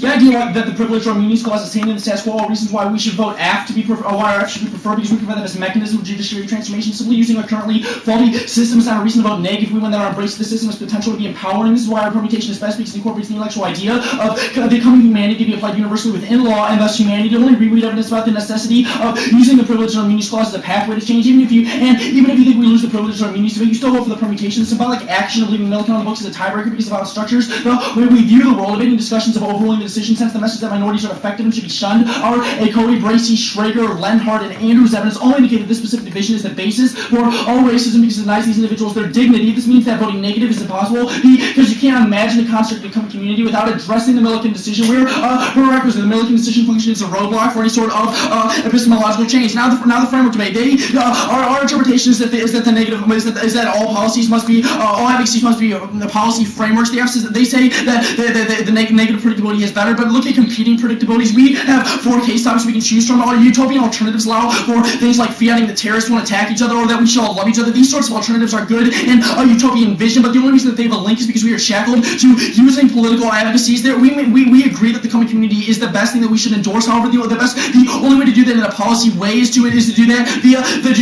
The idea that the privilege or immunities clause is tainted in the status quo are reasons why we should vote F to be why F should be preferred, because we prevent that as a mechanism of judiciary transformation. Simply using our currently faulty system is not a reason to vote negative. We win that our embrace of the system has potential to be empowering. This is why our permutation is best, because it incorporates the intellectual idea of the common humanity to be applied universally within law, and thus humanity to only reread evidence about the necessity of using the privilege or immunities clause as a pathway to change. Even if you think we lose the privilege or immunities debate, you still vote for the permutation. The symbolic action of leaving Millikan on the books is a tiebreaker because of how it structures the way we view the world. Evading discussions of overruling the decision sends the message that minorities are defective and should be shunned. Our Cody, Bracey, Schrager, Lenhart, and Andrews' evidence all indicate that this specific division is the basis for all racism because it denies these individuals their dignity. This means that voting negative is impossible because you cannot imagine the construct of the community without addressing the Millikan decision. Where prerequisite, the Millikan decision function is a roadblock for any sort of epistemological change. Now the framework debate. Our interpretation is that all policies must be all advocacies must be policy frameworks. They say that the negative predictability is better, but look at competing predictabilities. We have 4 case topics we can choose from. Our utopian alternatives allow for things like fiating the terrorists won't attack each other, or that we should all love each other. These sorts of alternatives are good in a utopian vision, but the only reason that they have a link is because we are shackled to using political advocacies. We agree that the common community is the best thing that we should endorse. However, the only way to do that in a policy way is to do that via the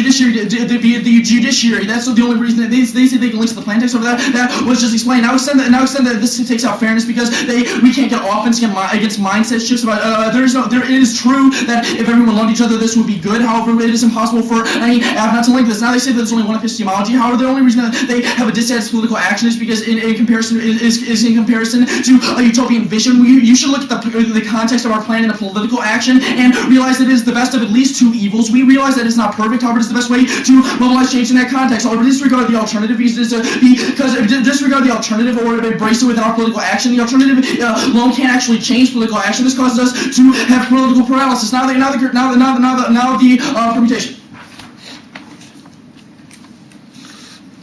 judiciary. That's the only reason that they say they can link to the plan text over that was just explained. Now extend that this takes out fairness because we can't get offense against mindset shifts. But it is true that if everyone loved each other, this would be good. However, it is impossible for any not to link this. Now they say that there's only one epistemology. However, the only reason that they have a dissatisfied political action is because in comparison to a utopian vision. You should look at the context of our plan in a political action and realize that it is the best of at least 2 evils. We realize that it's not perfect. However, it's the best way to mobilize change in that context. However, disregard the alternative because disregard the alternative or embrace it within our political action. The alternative alone can't actually change political action. This causes us to have political paralysis. Now the permutation.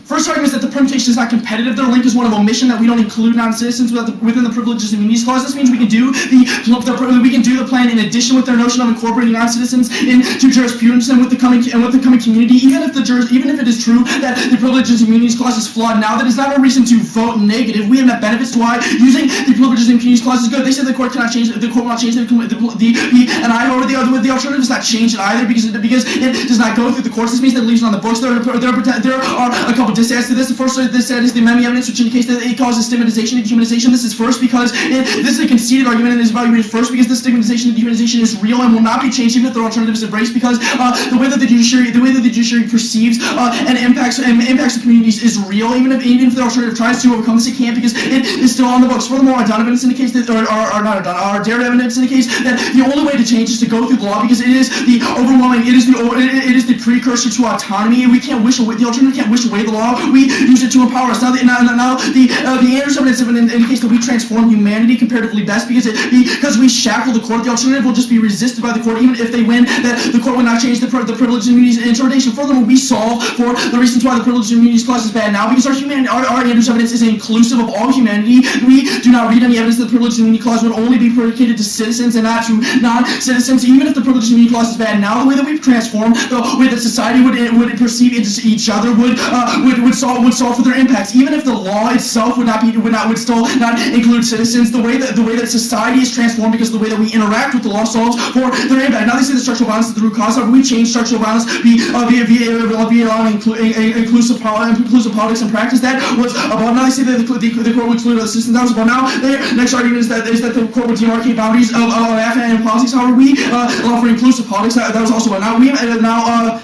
First argument is that the permutation is not competitive. Their link is one of omission, that we don't include non-citizens within the privileges and immunities clause. This means we can do the plan in addition with their notion of incorporating non-citizens into jurisprudence and with the coming community. Even if it is true that the privileges and immunities clause is flawed now, that is not a reason to vote negative. We have net benefits to why using the privileges and immunities clause is good. They said the court cannot change the court will not change the alternative does not change it either because it does not go through the courts. This means that it leaves it on the books. There are a couple dissents to this. The first dissent is the memory evidence, which indicates that it causes stigmatization and dehumanization. This is first because this is a conceded argument and is evaluated first because the stigmatization and dehumanization is real and will not be changed even if the alternative is embraced, because the way that the judiciary perceives and impacts the communities is real. Even if the alternative tries to overcome this, it can't because it is still on the books. Furthermore, our Dunn evidence indicates that, our Dare evidence indicates that the only way to change is to go through the law because it is the overwhelming, it is the precursor to autonomy. We can't wish away the alternative. Can't wish away the law. We use it to empower us. Now the Andrews evidence indicates that we transform humanity comparatively best because we shackle the court. The alternative will just be resisted by the court, even if they win. That the court would not change the privilege and immunities interpretation. Furthermore, we solve for the reasons why the privilege and immunities clause is bad now because our Andrews evidence is inclusive of all humanity. We do not read any evidence that the privilege and immunity clause would only be predicated to citizens and not to non-citizens. Even if the privilege and immunity clause is bad now, the way that we've transformed, the way that society would perceive each other would solve for their impacts. Even if the law itself would still not include citizens, the way that society is transformed because the way that we interact with the law solves for their impact. Now they say that structural violence is the root cause. However, we change structural violence via allowing inclusive politics and practice. That was about. Now they say that the court would exclude other citizens. That was about. Now their next argument is that the court would demarcate boundaries of and politics. However, we allow for inclusive politics. That was also about. Now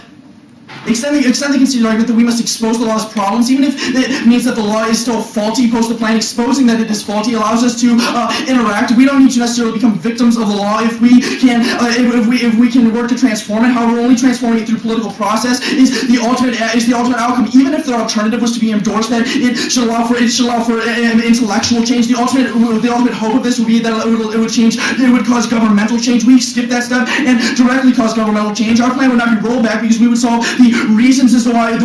extend the conceded argument that we must expose the law's problems, even if it means that the law is still faulty post the plan. Exposing that it is faulty allows us to interact. We don't need to necessarily become victims of the law if we can work to transform it. However, only transforming it through political process is the ultimate outcome. Even if the alternative was to be endorsed, that it should allow for intellectual change. The ultimate hope of this would be that it would cause governmental change. We skip that step and directly cause governmental change. Our plan would not be rolled back because we would solve the reasons as to why it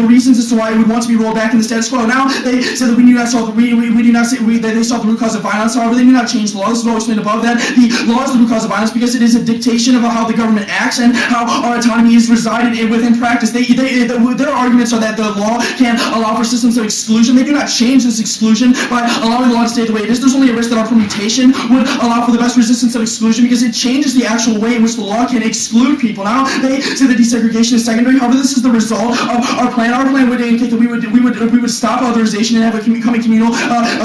would want to be rolled back in the status quo. Now they say that we do not solve they solve the root cause of violence. However, they do not change the law. This is what we explained above, that the law is the root cause of violence because it is a dictation of how the government acts and how our autonomy is resided within practice. Their arguments are that the law can allow for systems of exclusion. They do not change this exclusion by allowing the law to stay the way it is. There's only a risk that our permutation would allow for the best resistance of exclusion because it changes the actual way in which the law can exclude people. Now they say that desegregation is secondary. However, this is the result of our plan. Our plan would indicate that we would stop authorization and have a coming communal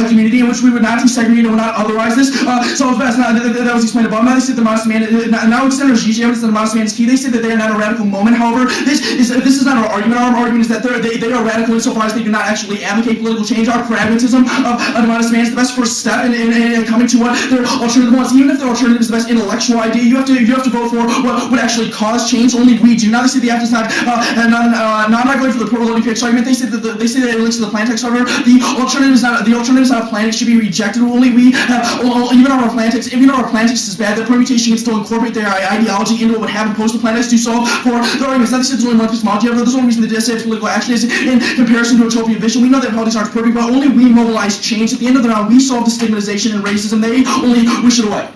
community in which we would not desegregate and would not otherwise this. So that's not, that was explained above. Now they say the modest man. Now it's evidence that the modest man is key. They say that they are not a radical moment. However, this is not our argument. Our argument is that they are radical insofar as they do not actually advocate political change. Our pragmatism of the modest man is the best first step in coming to what their alternative wants. Even if their alternative is the best intellectual idea, you have to vote for what would actually cause change. Only we do. Now they say the act is not. I'm not going for the poor loading fixed argument. They say that it relates to the plan text. However, the alternative is not a plan. It should be rejected. Only we have even our plan text. Even our plan text is bad, the permutation can still incorporate their ideology into what would happen post the plan text to solve for their arguments. Now they say there's only one epistemology. However, there's only reason that say political action is in comparison to utopian vision. We know that politics aren't perfect, but only we mobilize change. At the end of the round, we solve the stigmatization and racism. They only wish it away.